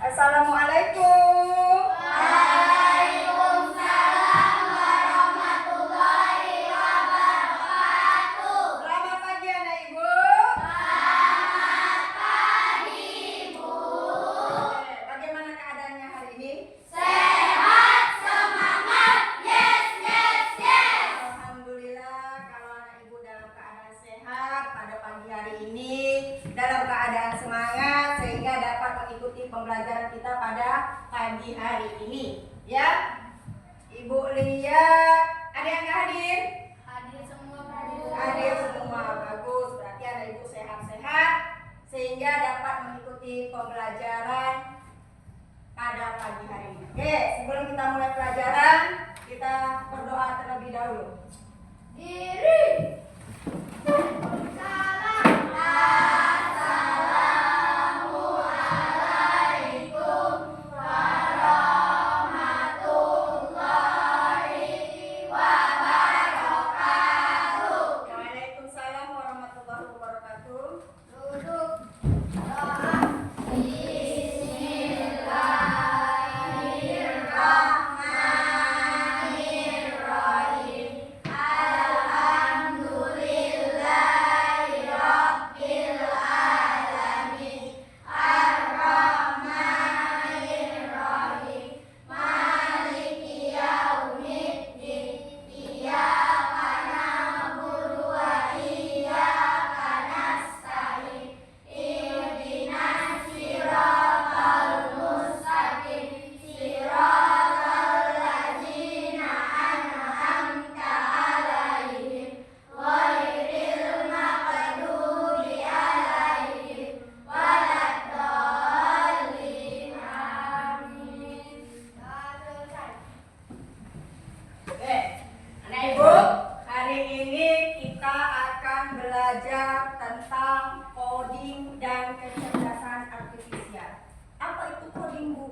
Assalamualaikum. Waalaikumsalam warahmatullahi wabarakatuh. Selamat pagi anak ibu. Selamat pagi ibu. Bagaimana keadaannya hari ini? Sehat, semangat, yes, yes, yes. Alhamdulillah kalau anak ibu dalam keadaan sehat pada pagi hari ini, dalam keadaan semangat sehingga dapat mengikuti pembelajaran kita pada pagi hari ini, ya. Ibu lihat ada yang nggak hadir? Hadir semua, Bu. Hadir semua, bagus. Berarti anak ibu sehat-sehat sehingga dapat mengikuti pembelajaran pada pagi hari ini. Oke, sebelum kita mulai pelajaran, kita berdoa terlebih dahulu. Diri. Salam. Assalamualaikum warahmatullahi wabarakatuh. Waalaikumsalam warahmatullahi wabarakatuh. Duduk. Doa. Bismillahirrahmanirrahim. Alhamdulillahirabbil alamin. Ar-Rahmanirrahim. Maliki yaumiddin. Iyyaka na'budu wa iyyaka nasta'in. Ihdinas siratal mustaqim. Siratal ladzina an'amta 'alaihim ghairil maghdubi 'alaihim waladdallin. Amin. Oke, anak ibu, hari ini kita akan belajar tentang coding dan kecerdasan artifisial. Apa itu coding, Bu?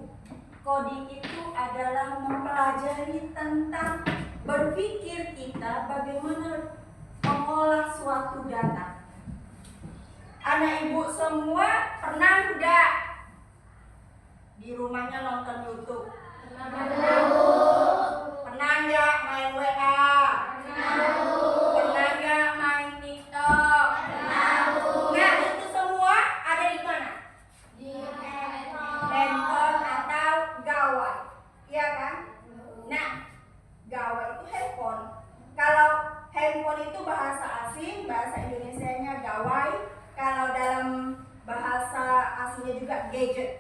Coding itu adalah mempelajari tentang berpikir kita bagaimana mengolah suatu data. Anak ibu semua pernah nggak di rumahnya nonton YouTube? Pernah nggak main WA? Pernah nggak main TikTok? Nah, itu semua ada di mana? Handphone atau gawai, iya kan? Nah, gawai itu handphone. Kalau handphone itu bahasa asing, bahasa Indonesianya gawai. Kalau dalam bahasa aslinya juga gadget.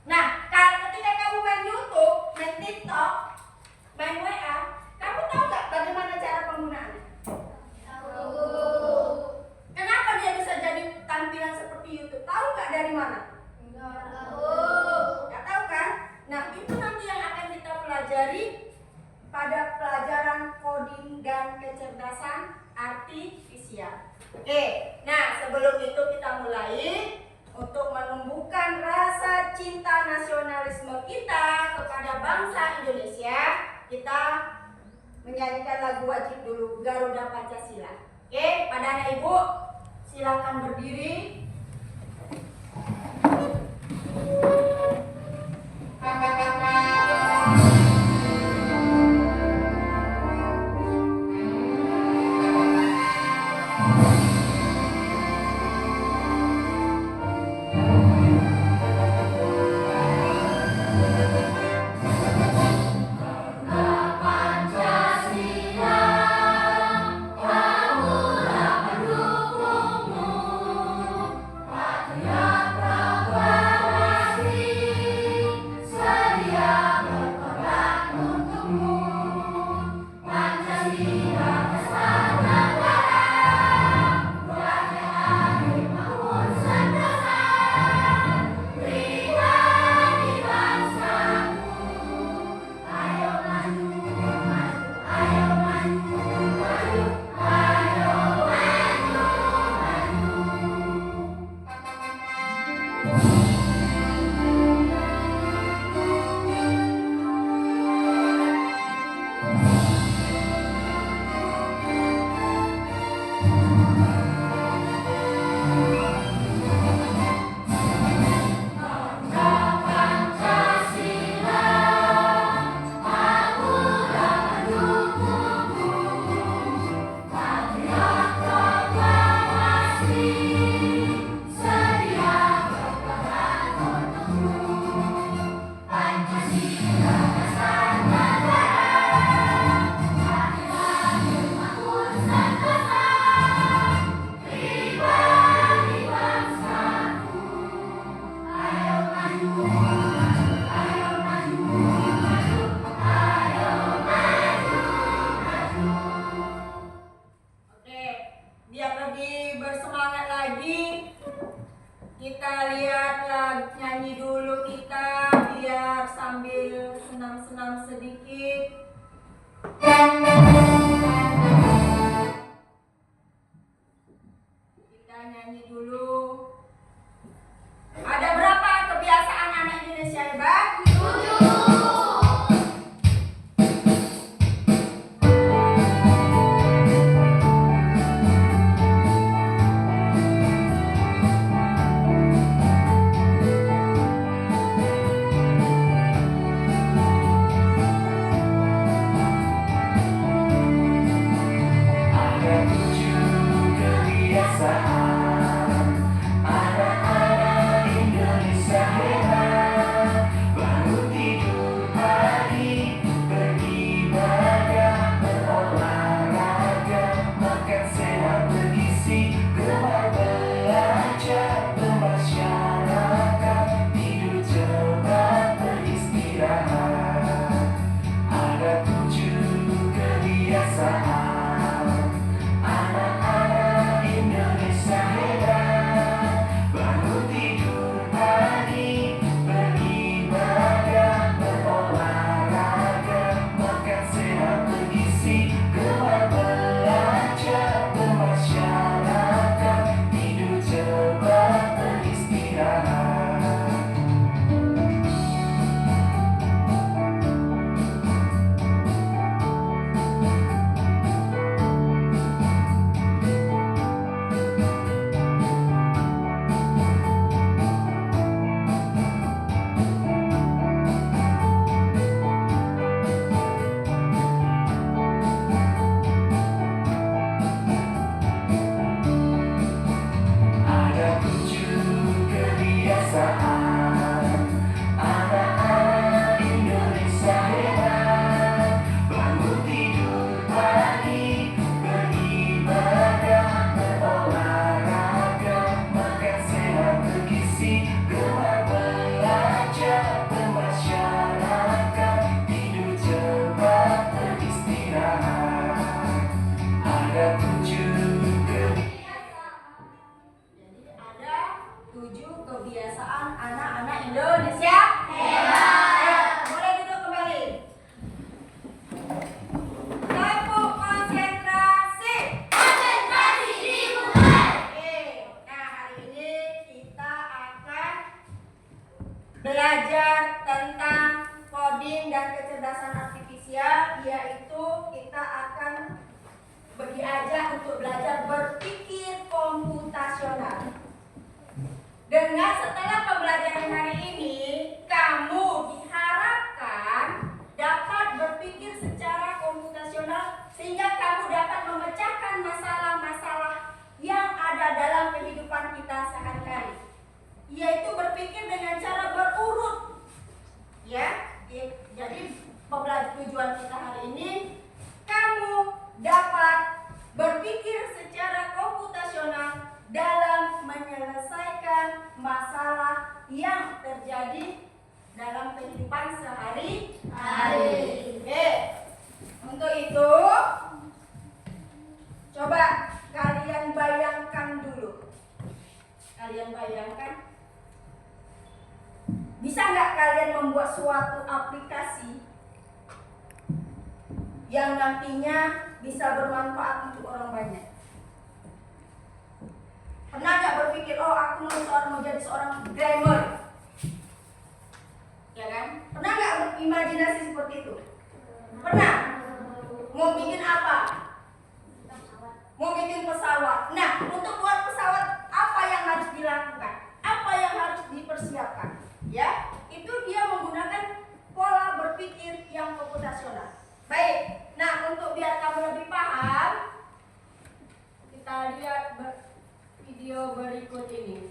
Nah, ketika kamu main YouTube, main TikTok, main WA, kamu tahu nggak bagaimana cara penggunaannya? Kenapa dia bisa jadi tampilan seperti YouTube? Tahu nggak dari mana? Nggak tahu kan? Nah, itu nanti yang akan kita pelajari pada pelajaran coding dan kecerdasan artifisial. Oke, nah sebelum itu kita mulai. Untuk menumbuhkan rasa cinta nasionalisme kita kepada bangsa Indonesia, kita menyanyikan lagu wajib dulu, Garuda Pancasila. Oke, pada anak ibu, silakan berdiri. Pancasila, kamulah pendukungmu. Buatlah nyanyi dulu kita biar sambil senam-senam sedikit. Kita nyanyi dulu. Ada berapa kebiasaan anak Indonesia hebat? 7. Belajar tentang coding dan kecerdasan artifisial, yaitu kita akan diajak untuk belajar berpikir komputasional. Dengan setelah pembelajaran hari ini, kamu diharapkan dapat berpikir secara komputasional sehingga kamu dapat memecahkan masalah-masalah yang ada dalam kehidupan kita sehari-hari. Yaitu berpikir dengan cara berurut, ya. Jadi tujuan kita hari ini, kamu dapat berpikir secara komputasional dalam menyelesaikan masalah yang terjadi dalam kehidupan sehari-hari. Oke. Untuk itu, coba kalian bayangkan dulu. Kalian bayangkan, bisa nggak kalian membuat suatu aplikasi yang nantinya bisa bermanfaat untuk orang banyak? Pernah nggak berpikir, oh aku mau jadi seorang gamer? Ya kan? Pernah nggak berimajinasi seperti itu? Pernah? Mau bikin apa? Mau bikin pesawat. Nah, untuk buat pesawat, apa yang harus dilakukan? Apa yang harus dipersiapkan? Ya, itu dia menggunakan pola berpikir yang komputasional. Baik, nah untuk biar kamu lebih paham, kita lihat video berikut ini.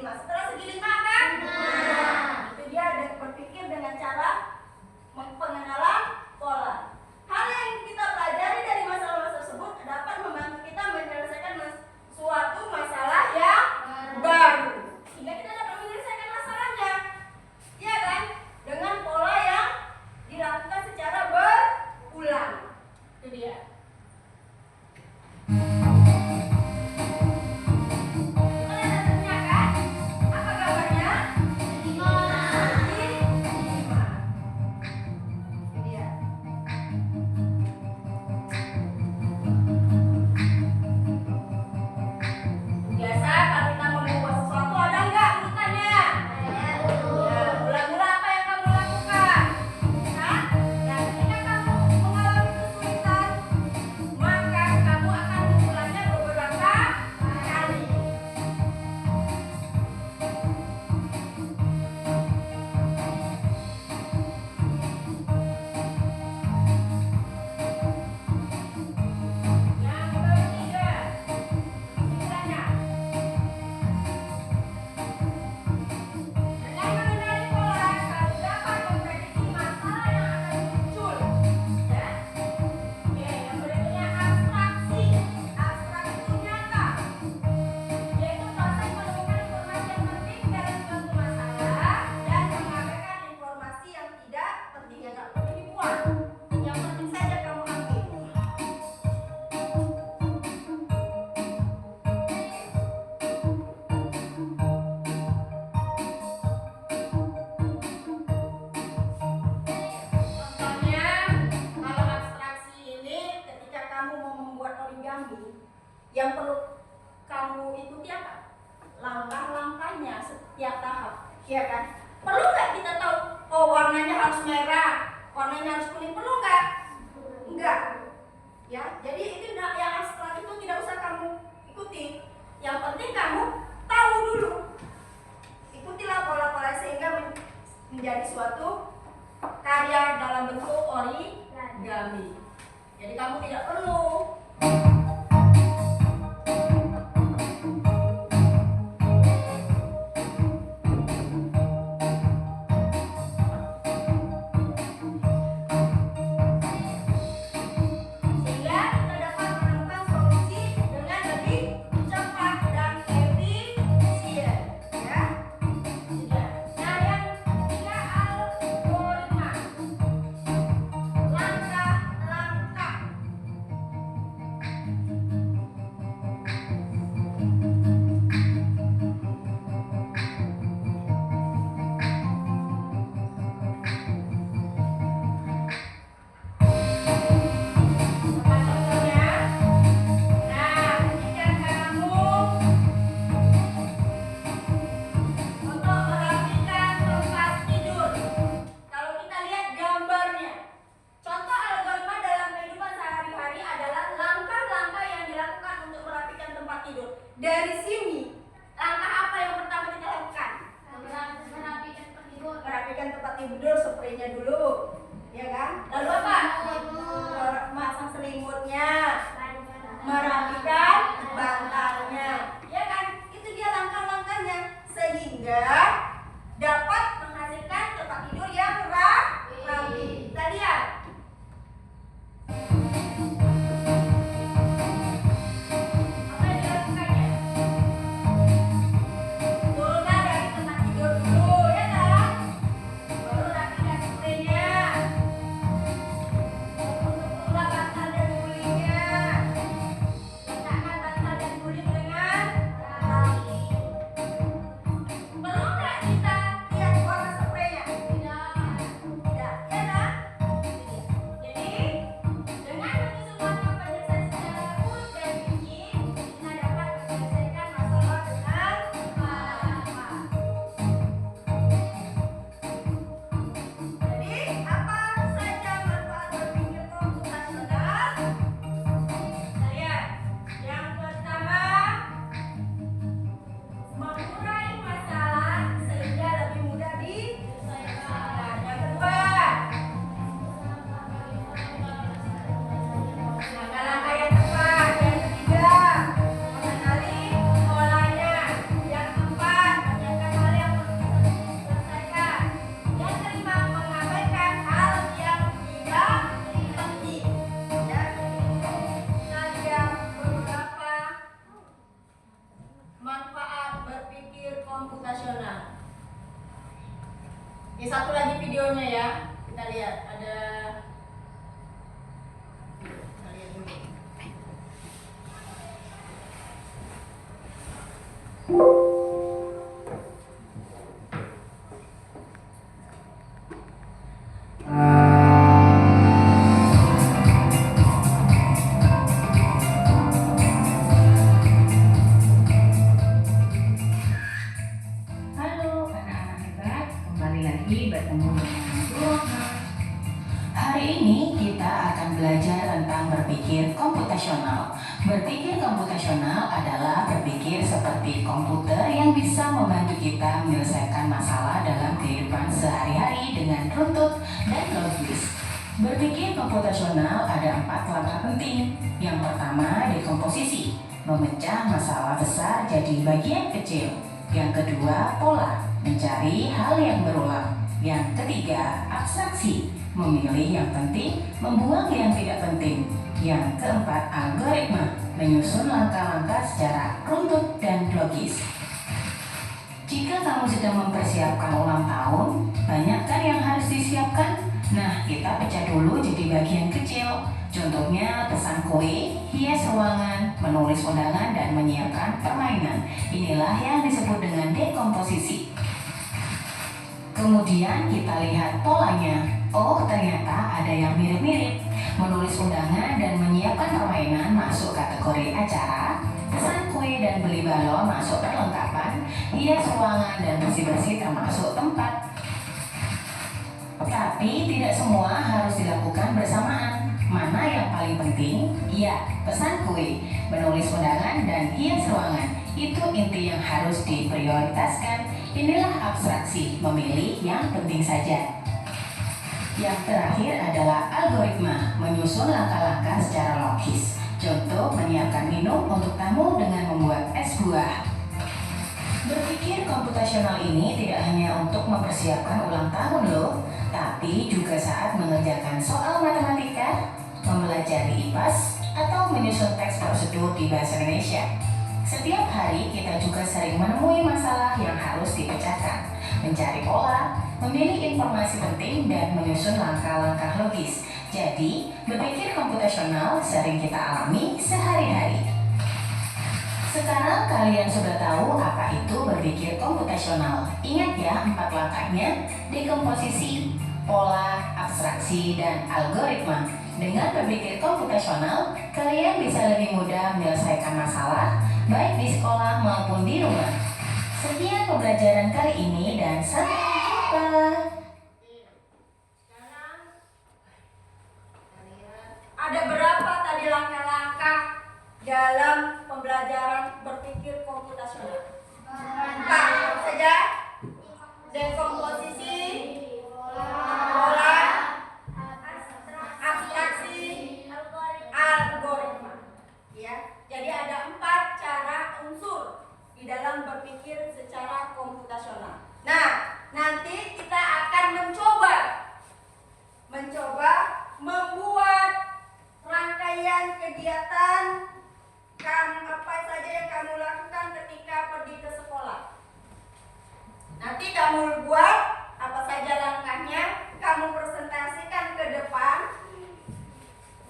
lima. Setelah segi lima kan? Itu dia berpikir dengan cara pengenalan pola. Hal yang kita pelajari dari masalah-masalah tersebut dapat membantu kita menyelesaikan suatu masalah yang baru. Sehingga kita dapat menyelesaikan masalahnya. Ya kan? Dengan pola yang dilakukan secara berulang. Itu dia. Yang perlu kamu ikuti apa? Langkah-langkahnya setiap tahap, ya kan? Perlu nggak kita tahu? Oh, warnanya harus merah, warnanya harus kuning, perlu nggak? Enggak, ya. Jadi itu yang abstrak itu tidak usah kamu ikuti. Yang penting kamu tahu dulu. Ikutilah pola-pola sehingga menjadi suatu karya dalam bentuk origami. Jadi kamu tidak perlu dari sini. Langkah apa yang pertama kita lakukan? Merapikan tempat tidur, spraynya dulu, ya kan? Lalu apa? Masang selimutnya, merapikan bantalnya, ya kan? Itu dia langkah-langkahnya sehingga dapat menghasilkan tempat tidur yang rapi. Kita lihat. Belum Ini satu lagi videonya ya. Kita lihat ada. Kita lihat dulu. Halo anak-anak hebat, kembali lagi bertemu dengan Bu Rohma. Hari ini kita akan belajar tentang berpikir komputasional. Berpikir komputasional adalah berpikir seperti komputer yang bisa membantu kita menyelesaikan masalah dalam kehidupan sehari-hari dengan runtut dan logis. Berpikir komputasional ada 4 langkah penting. Yang pertama, dekomposisi, memecah masalah besar jadi bagian kecil. Yang kedua, pola, mencari hal yang berulang. Yang ketiga, abstraksi, memilih yang penting, membuang yang tidak penting. Yang keempat, algoritma, menyusun langkah-langkah secara runtut dan logis. Jika kamu sedang mempersiapkan ulang tahun, banyak kan yang harus disiapkan? Nah, kita pecah dulu jadi bagian kecil. Contohnya pesan kue, hias ruangan, menulis undangan, dan menyiapkan permainan. Inilah yang disebut dengan dekomposisi. Kemudian kita lihat polanya. Oh, ternyata ada yang mirip-mirip. Menulis undangan dan menyiapkan permainan masuk kategori acara. Pesan kue dan beli balon masuk perlengkapan. Hias ruangan dan bersih-bersih termasuk tempat. Tapi tidak semua harus dilakukan bersamaan. Mana yang paling penting? Ya, pesan kue, menulis undangan, dan hias ruangan. Itu inti yang harus diprioritaskan. Inilah abstraksi, memilih yang penting saja. Yang terakhir adalah algoritma, menyusun langkah-langkah secara logis. Contoh, menyiapkan minum untuk tamu dengan membuat es buah. Berpikir komputasional ini tidak hanya untuk mempersiapkan ulang tahun loh, tapi juga saat mengerjakan soal matematika, mempelajari IPAS, atau menyusun teks prosedur di bahasa Indonesia. Setiap hari kita juga sering menemui masalah yang harus dipecahkan, mencari pola, memilih informasi penting, dan menyusun langkah-langkah logis. Jadi, berpikir komputasional sering kita alami sehari-hari. Sekarang kalian sudah tahu apa itu berpikir komputasional. Ingat ya 4 langkahnya, dekomposisi, pola, abstraksi, dan algoritma. Dengan berpikir komputasional, kalian bisa lebih mudah menyelesaikan masalah, baik di sekolah maupun di rumah. Sekian pembelajaran kali ini dan sampai jumpa. Sekarang ada berapa tadi langkah-langkah dalam pembelajaran berpikir komputasional? 4 saja. Dekomposisi, pola, abstraksi, algoritma. Ya, jadi ada 4 cara unsur di dalam berpikir secara komputasional. Nah, nanti kita akan mencoba membuat rangkaian kegiatan apa saja yang kamu lakukan ketika pergi ke sekolah. Nanti kamu buat apa saja langkahnya, kamu presentasikan ke depan,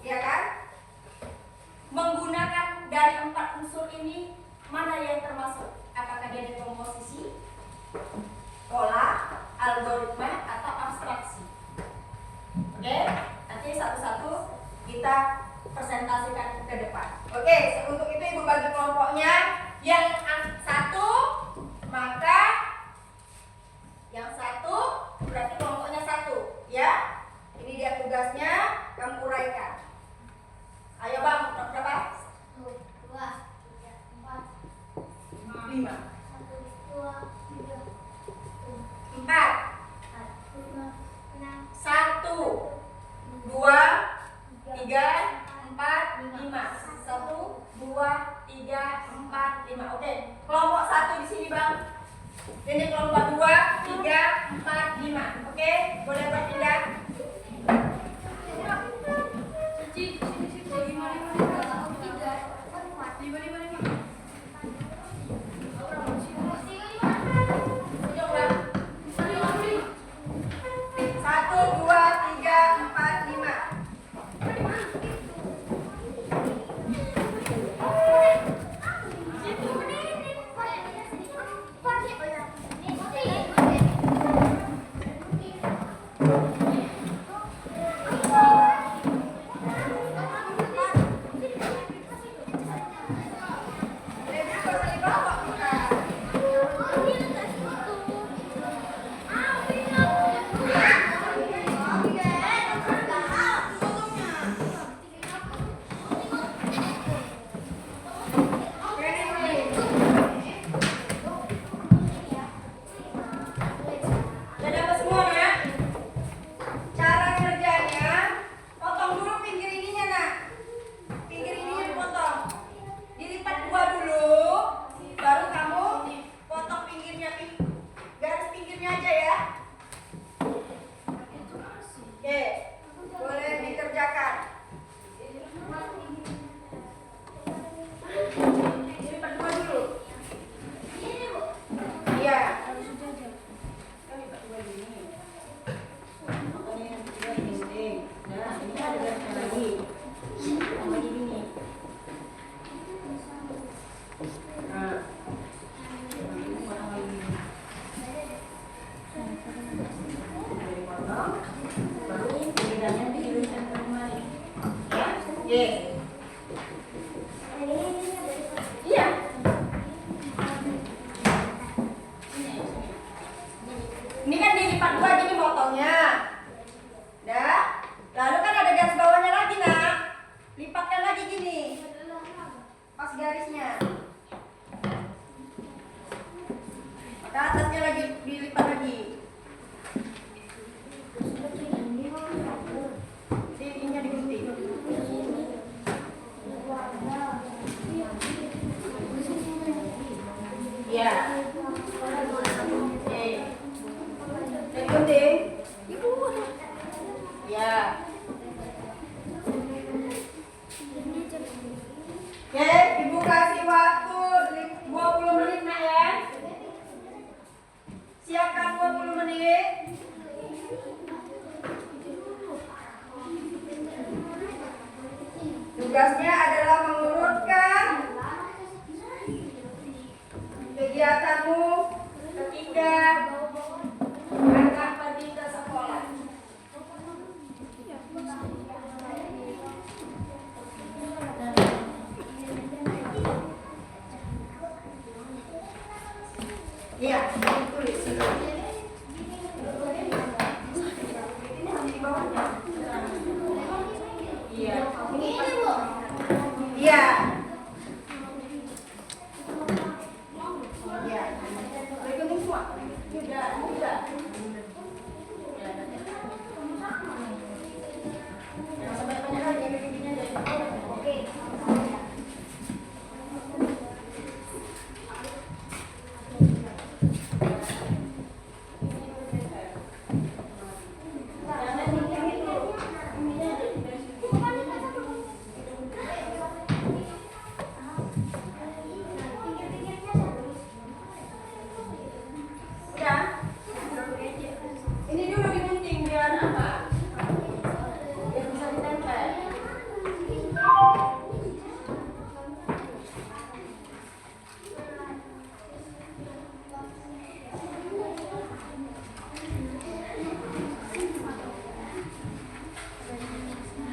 ya kan? Menggunakan dari 4 unsur ini, mana yang termasuk? Apakah dia dekomposisi, pola, algoritma, atau abstraksi? Oke, nanti satu-satu kita presentasikan ke depan. Oke, untuk itu ibu bagi kelompoknya. Yang satu, maka yang satu berarti kelompoknya 1, ya. Ini dia tugasnya, kamu uraikan. Ayo bang, berapa? 1, 2, 3, 4, 5. 1, 2, 3, 4. 4, 5, 6, 1, 2, 3, 4, 5. 1, 2, 3, 4, 5. Oke, kelompok 1 di sini bang. Ini kelompok 2, 3, 4, 5. Oke, boleh berpindah. dilipat dua gini motongnya. Dah. Lalu kan ada garis bawahnya lagi, Nak. Lipatkan lagi gini. Pas garisnya. Maka atasnya lagi dilipat lagi. Ininya digunting. Ya. Oke. Digunting. Ya. Oke, Ibu kasih waktu 20 menit, Nak ya. Siapkan 20 menit. Tugasnya adalah mengurutkan kegiatanmu ketika akan pergi ke sekolah. Iya, tulis. Iya. Iya. Iya. Bergunting semua. Sudah. Jangan sampai banyak lagi bikinnya deh. Oke. Udah. Ini dulu digunting biar apa? Biar bisa ditempel.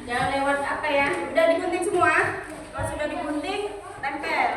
Jangan lewat apa ya? Udah digunting semua? Kalau sudah digunting, tempel.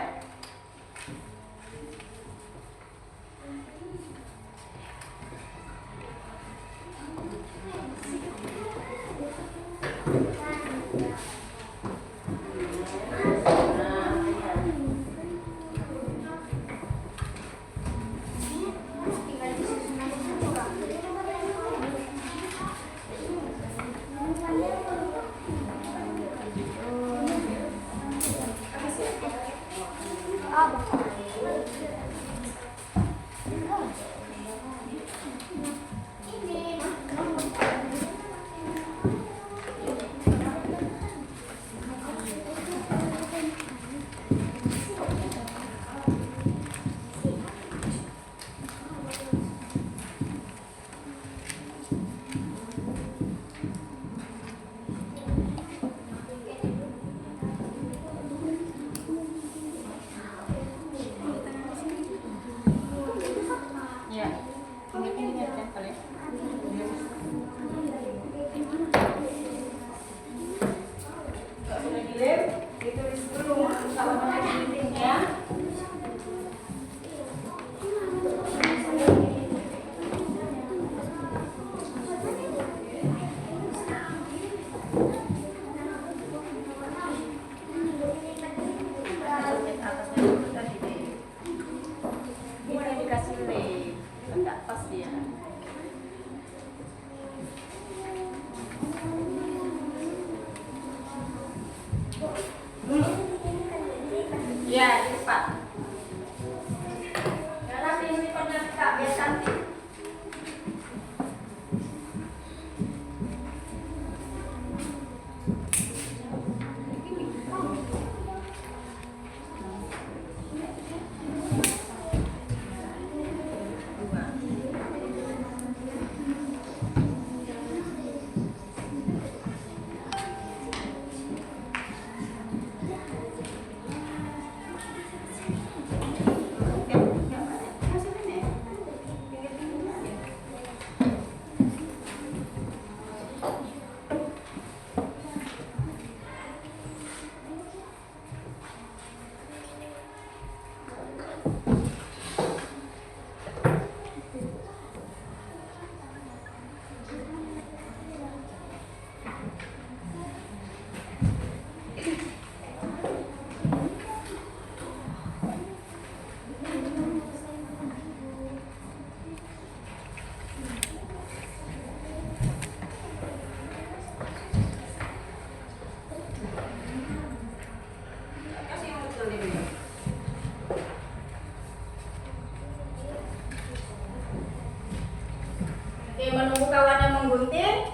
Oke, menunggu kawannya menggunting.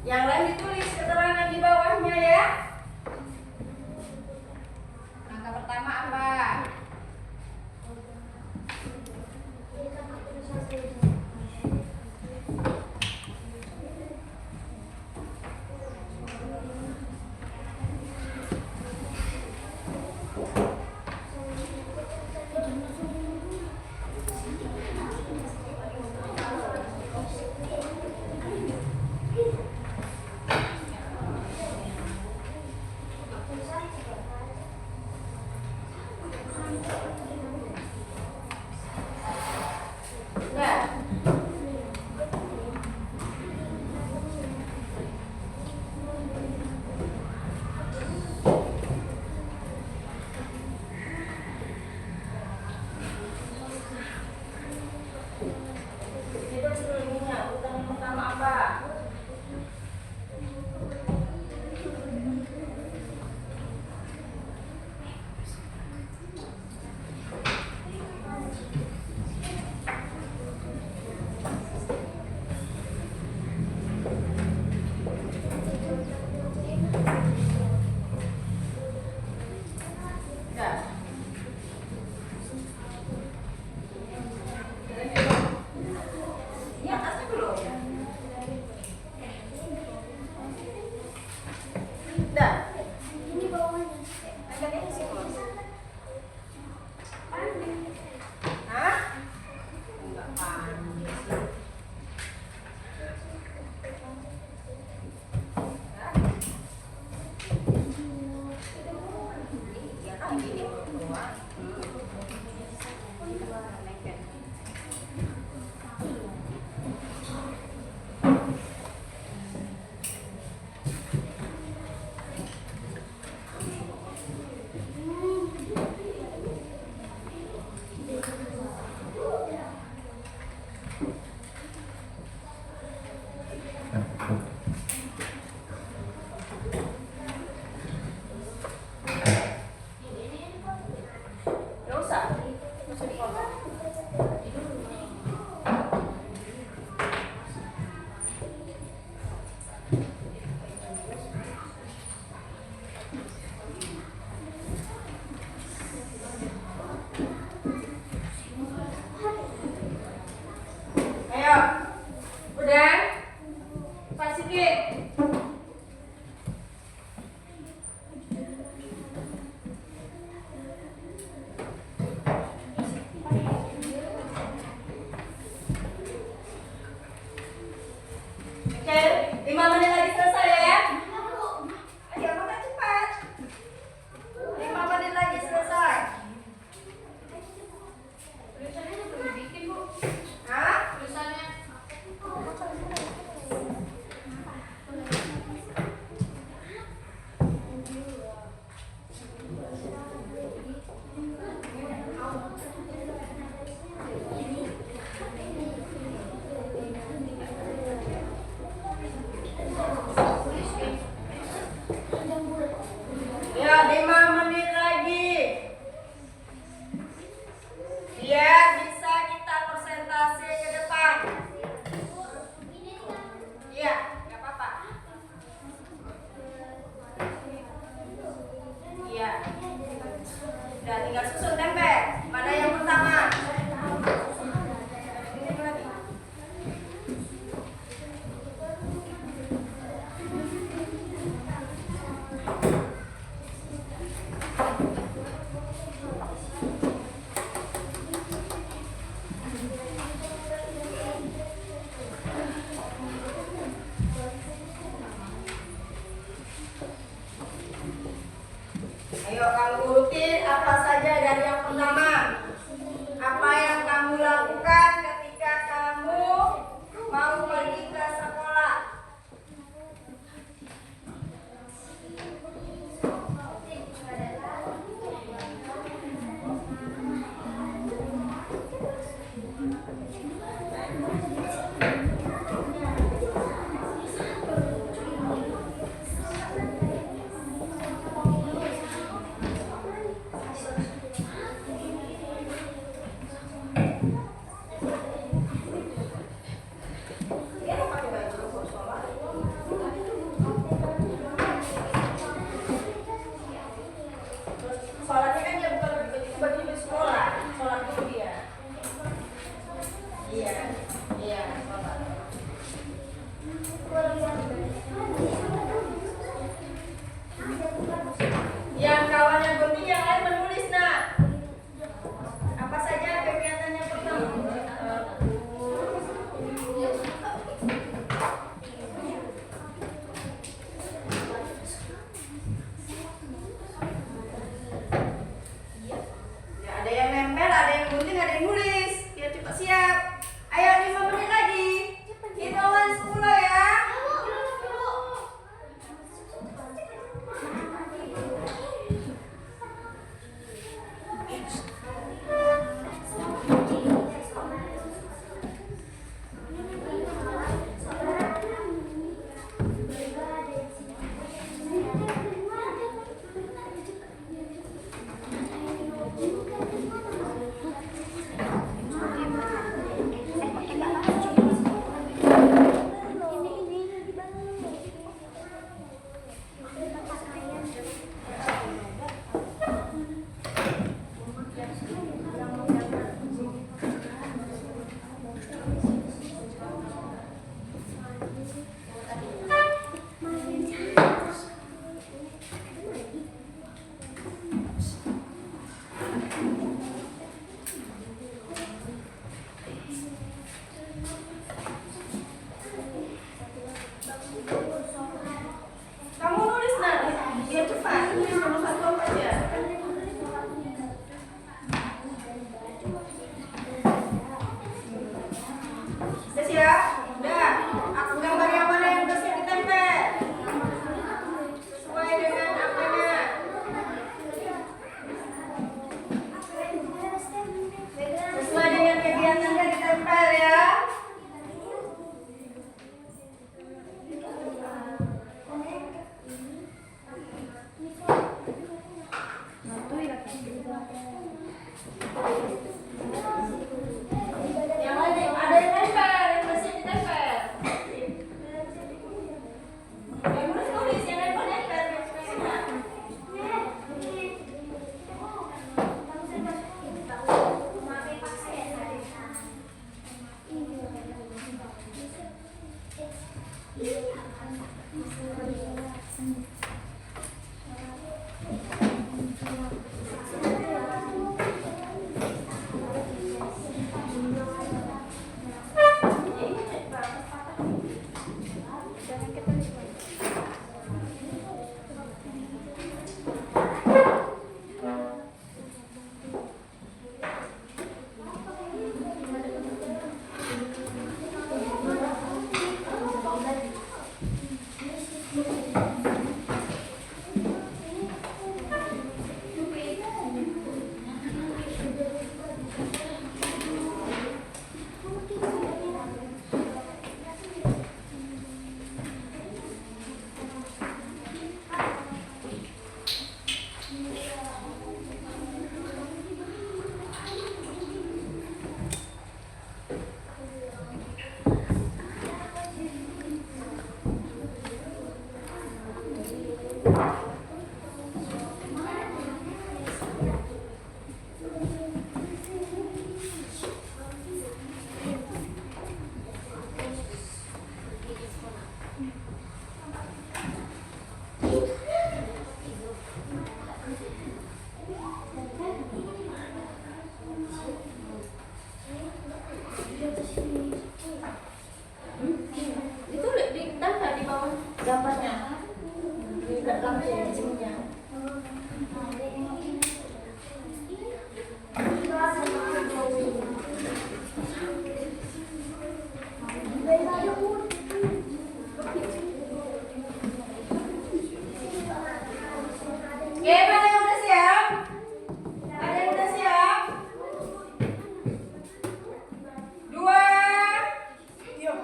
Yang lain ditulis keterangan di bawahnya ya. Langkah pertama apa? Ya. Itu sebelumnya urutan yang pertama apa? Ya. Ini atasnya belum. Dah. Ini bawahnya. Agaknya di situ. Hah? Enggak panas. Iya kan gini doang. Nggak usah. Nggak usah dipotong. Ayo. Udah? Pak Siki. Oke, 5 menit lagi selesai ya. Ayo makan cepat. 5 menit lagi selesai. Tulisannya udah dibikin, Bu. Hah? Tulisannya Ini Iya, iya. Bapak. Yang kawan yang gunting yang lain menulis nak. Apa saja kegiatannya pertama? Ya, ada yang nempel, ada yang gunting, ada yang nulis. Ya cepat siap. Ayo 5 menit lagi. Hitungan 10 ya. Kamu nulis nak, biar cepat. Tulis nomor 1 apa aja. Sudah siap? Udah. Aku gambar yang mana yang bersih ditempel. Sesuai dengan apanya. Sesuai dengan kegiatannya ditempel ya. Yang lain ada yang nempel, yang bersih ditempel. Yang nulis yang nempel yang bersihnya. Itu ditempel di bawah gambarnya. Di belakang sininya. Oke, ada yang udah siap? Ada yang udah siap? 2. Yuk.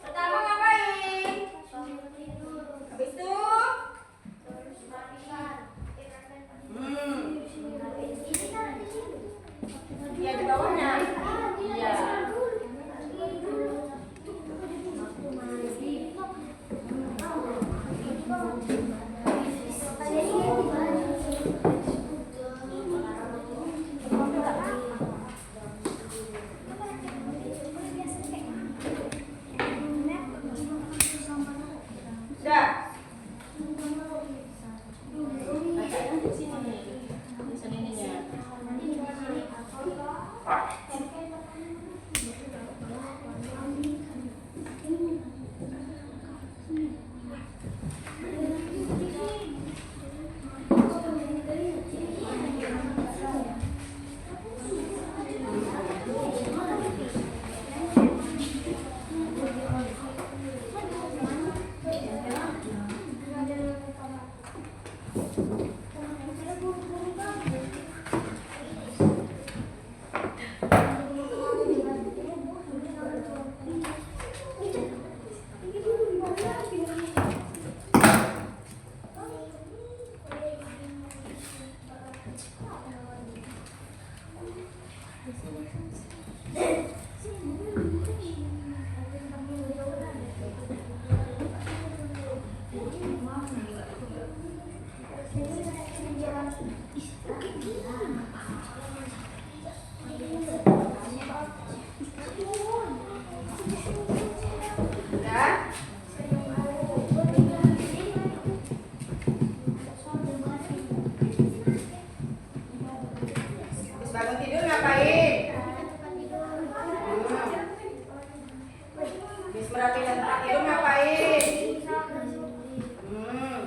Pertama ngapain? Udah? Habis bangun tidur ngapain? Habis merapikan tempat tidur ngapain? Hmm.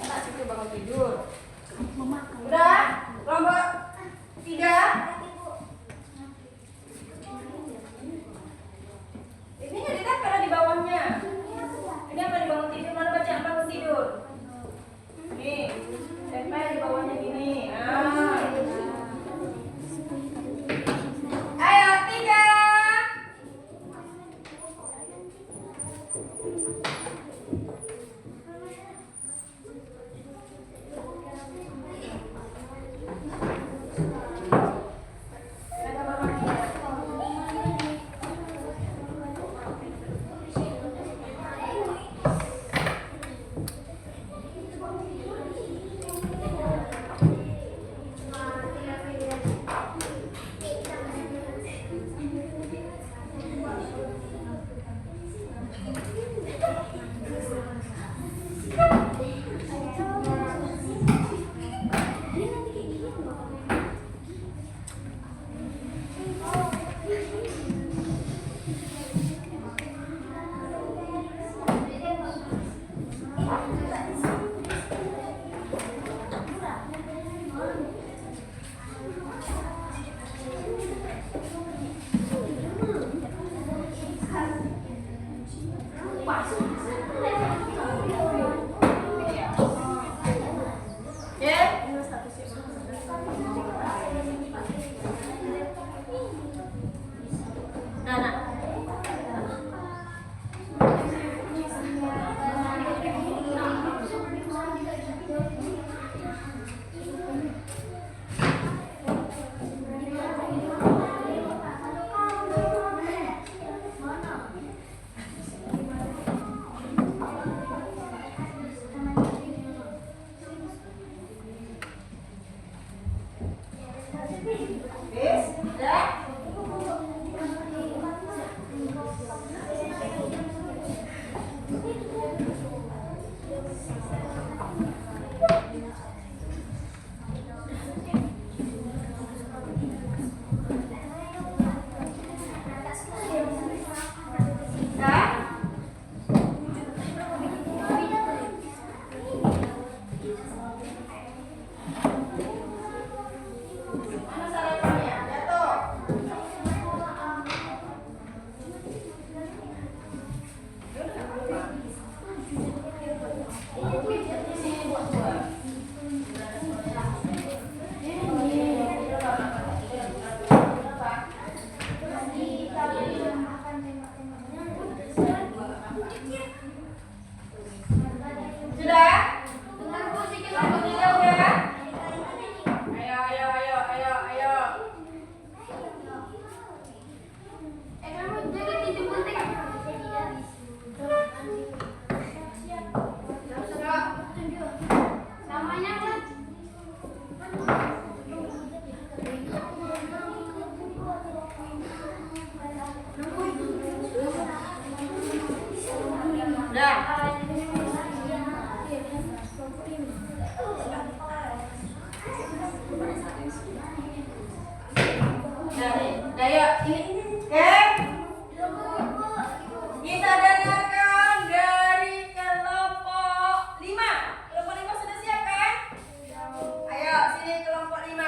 Tak situ bangun tidur. Udah? Kelompok 3. Ini ditempel di bawahnya. Ini apa di bangun tidur? Mana baca bangun tidur? Nih, tempel di bawahnya gini. Ayo 3. Nah, yuk, ini. Oke. Kita dengarkan dari kelompok 5. Kelompok 5 sudah siap kan? Ayo, sini kelompok 5.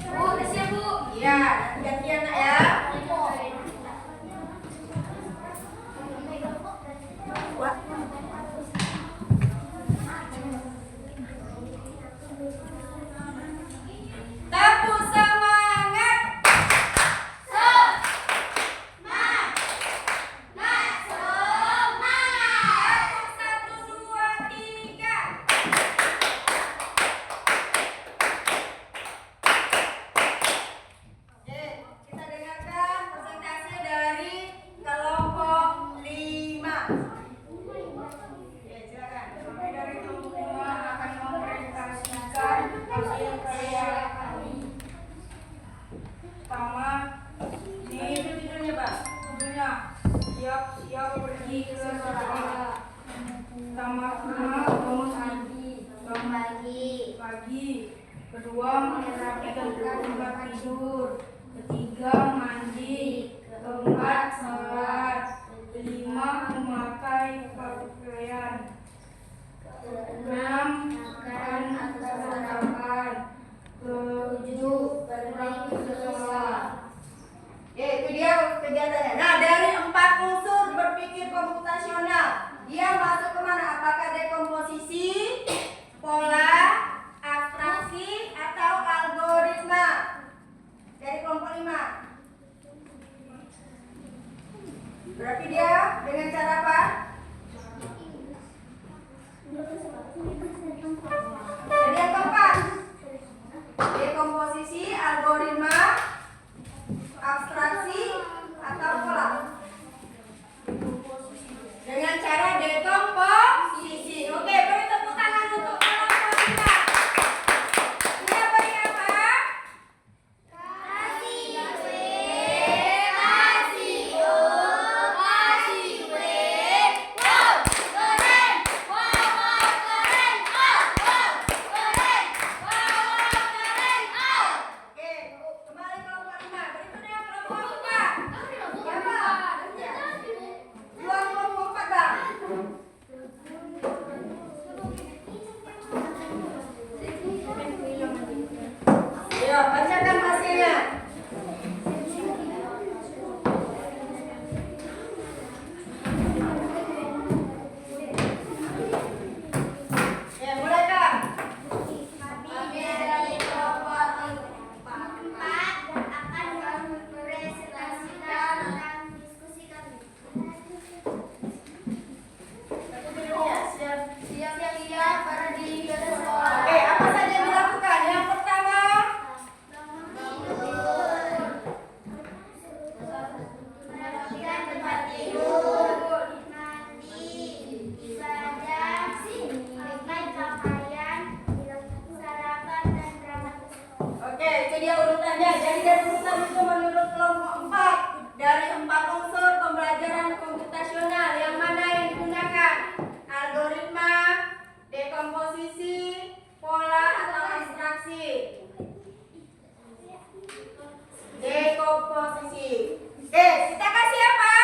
Bu, udah siap, Bu? Iya, gantian nak ya. Tapu tidur, ketiga mandi, keempat sholat, kelima memakai pakaian, keenam makan atau sarapan, ketujuh pergi ke sekolah. Oke, itu dia kegiatannya. Nah, dari 4 unsur berpikir komputasional, dia masuk kemana? Apakah dekomposisi, pola, abstraksi, atau algoritma? Dari kelompok 5. Berarti dia dengan cara apa? Jadi yang keempat, dekomposisi, algoritma, abstraksi, atau pola. Dengan cara dekomposisi. Oke, beri tepuk tangan untuk kelompok kita. Dia beri apa? Kasih W, kasih O, kasih W. Wow, keren. Wow, wow, keren. Wow, wow, keren. Wow, wow, keren. Oke, kembali kelompok 5. Berikutnya kelompok 4. Siapa? Dua kelompok 4, Bang. Ayo, bacakan hasilnya. Ya, mulai, Kak. Kami dari kelompok 4 akan mempresentasikan tentang diskusi kami. Siap-siap pergi ke sekolah. Oke, apa saja yang dilakukan? Yang pertama, merapikan tempat tidur, mandi, ibadah, pakai pakaian, sarapan, dan berangkat ke sekolah. oke, itu dia urutannya. Jadi dari urutan itu menurut kelompok 4 dari 4 unsur pembelajaran komputasional yang mana yang digunakan? Algoritma, dekomposisi, pola, atau abstraksi? Dekomposisi. Oke, kita kasih apa?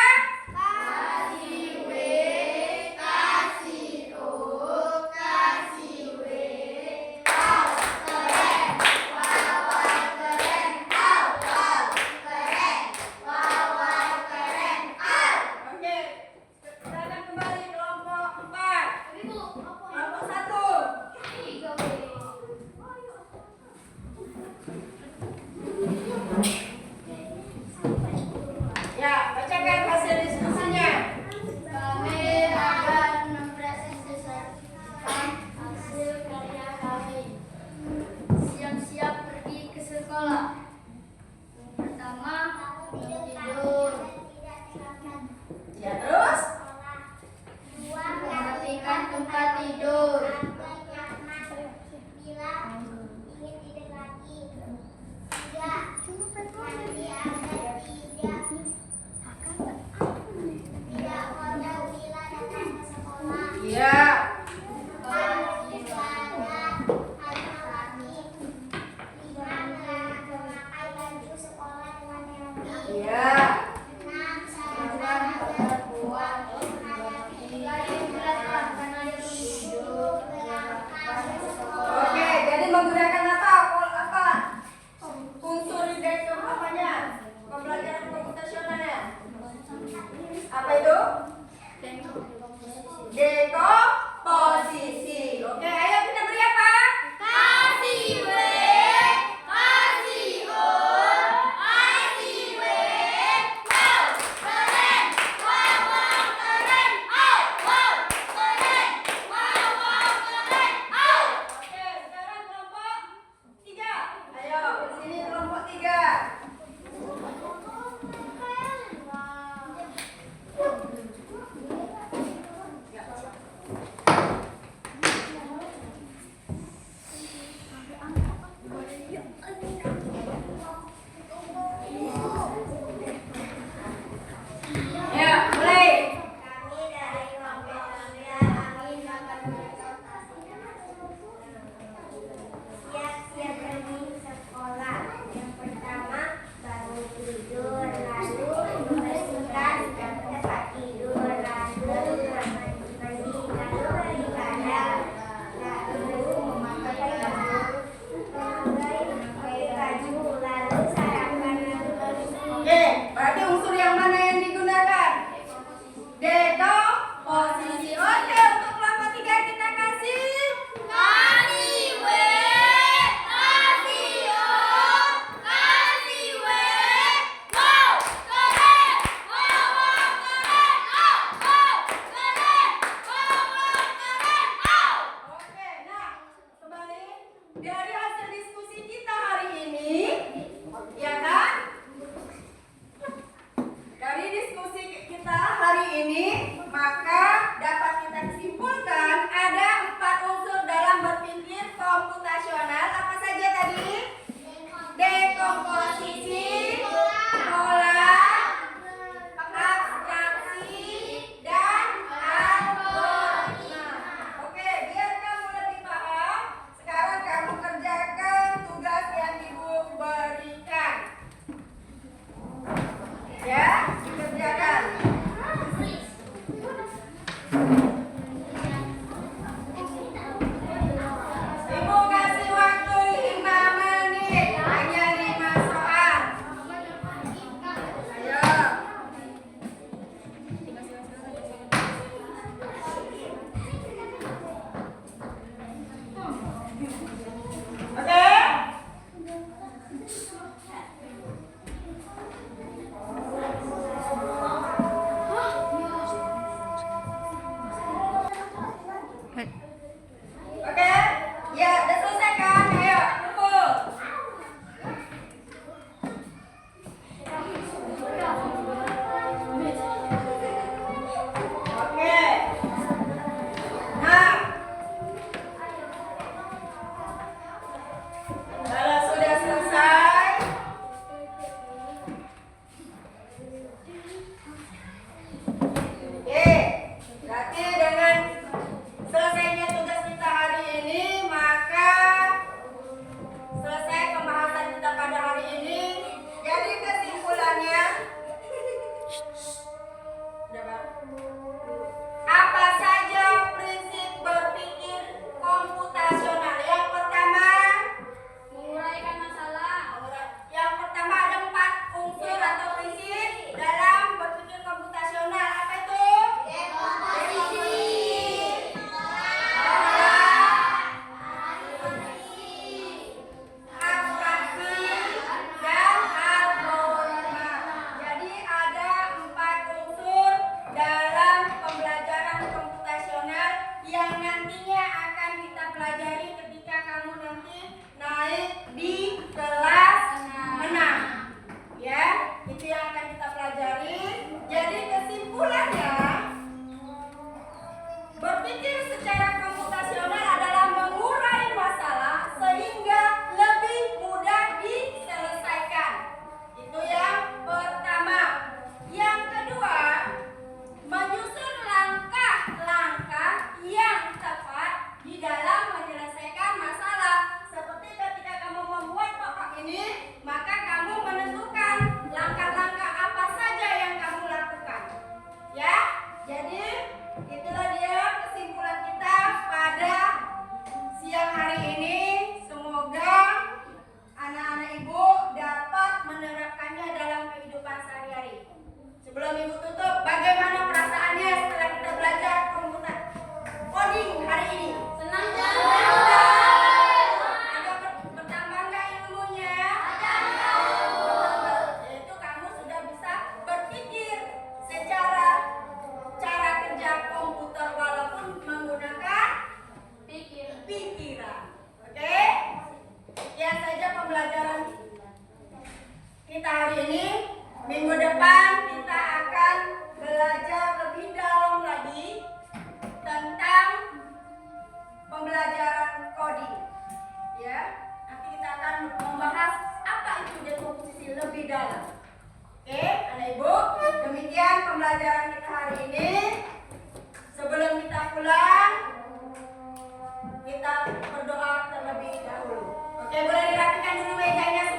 Kasih W, kasih O, kasih W. Wow, keren. Wow, wow, keren. Wow, wow, keren. Wow, wow, keren. Oke, kita akan kembali kelompok 4. Kelompok 1. Ya, bacakan hasil diskusinya. Kami akan mempresentasikan hasil karya kami. Siap-siap pergi ke sekolah. Pertama, tidur. Ya, terus? Merapikan tempat tidur. Iya. Iya. Oke, jadi menggunakan apa? Apa? Unsur apanya? Pembelajaran komputasionalnya. Apa itu? Dekomposisi. Oke, ayo kita beri apa? Kasih W, kasih O, kasih W. komposisi, pola, abstraksi, dan algoritma. Oke, biar kamu lebih paham, sekarang kamu kerjakan tugas yang ibu berikan. Ya, dikerjakan. Ibu kasih waktu 5 menit, hanya 5 soal. Ayo. Oke? Oke? Ya, udah selesai kan? Ayo, kumpul. Oke. Nah, kalau sudah selesai, oke, berarti dengan selesainya tugas kita hari ini, maka selesai pembahasan kita pada hari ini. Jadi kesimpulannya, udah Bang? Apa saja prinsip berpikir komputasional? Yang pertama, Menguraikan masalah. yang pertama ada 4 unsur atau prinsip dalam berpikir komputasional. Apa itu? Dekomposisi, abstraksi, dan algoritma. Jadi ada 4 unsur dalam pembelajaran komputasional yang nantinya akan kita pelajari ketika kamu nanti naik di kelas 6. Ya, itu yang akan kita pelajari. Jadi kesimpulannya, berpikir secara komputasional adalah mengurai masalah sehingga lebih mudah diselesaikan. Itu yang pertama. Yang kedua, menyusun langkah-langkah yang tepat di dalam menyelesaikan masalah. Seperti ketika kamu membuat papak ini, maka kamu menentukan langkah-langkah apa saja yang kamu lakukan. Ya, jadi itulah dia kesimpulan kita pada siang hari ini. Semoga anak-anak ibu dapat menerapkannya dalam kehidupan sehari-hari. Sebelum ibu tutup, bagaimana perasaannya setelah kita belajar komputer coding hari ini? Senang Ada bertambah nggak ilmunya? Itu kamu sudah bisa berpikir secara cara kerja komputer walaupun menggunakan pikiran. Oke? Sekian saja pembelajaran kita hari ini. Minggu depan kita akan belajar lebih dalam lagi tentang pembelajaran coding. Ya, nanti kita akan membahas apa itu dekomposisi lebih dalam. Oke, anak ibu, demikian pembelajaran kita hari ini. Sebelum kita pulang, kita berdoa terlebih dahulu. Oke, boleh dirapikan dulu mejanya.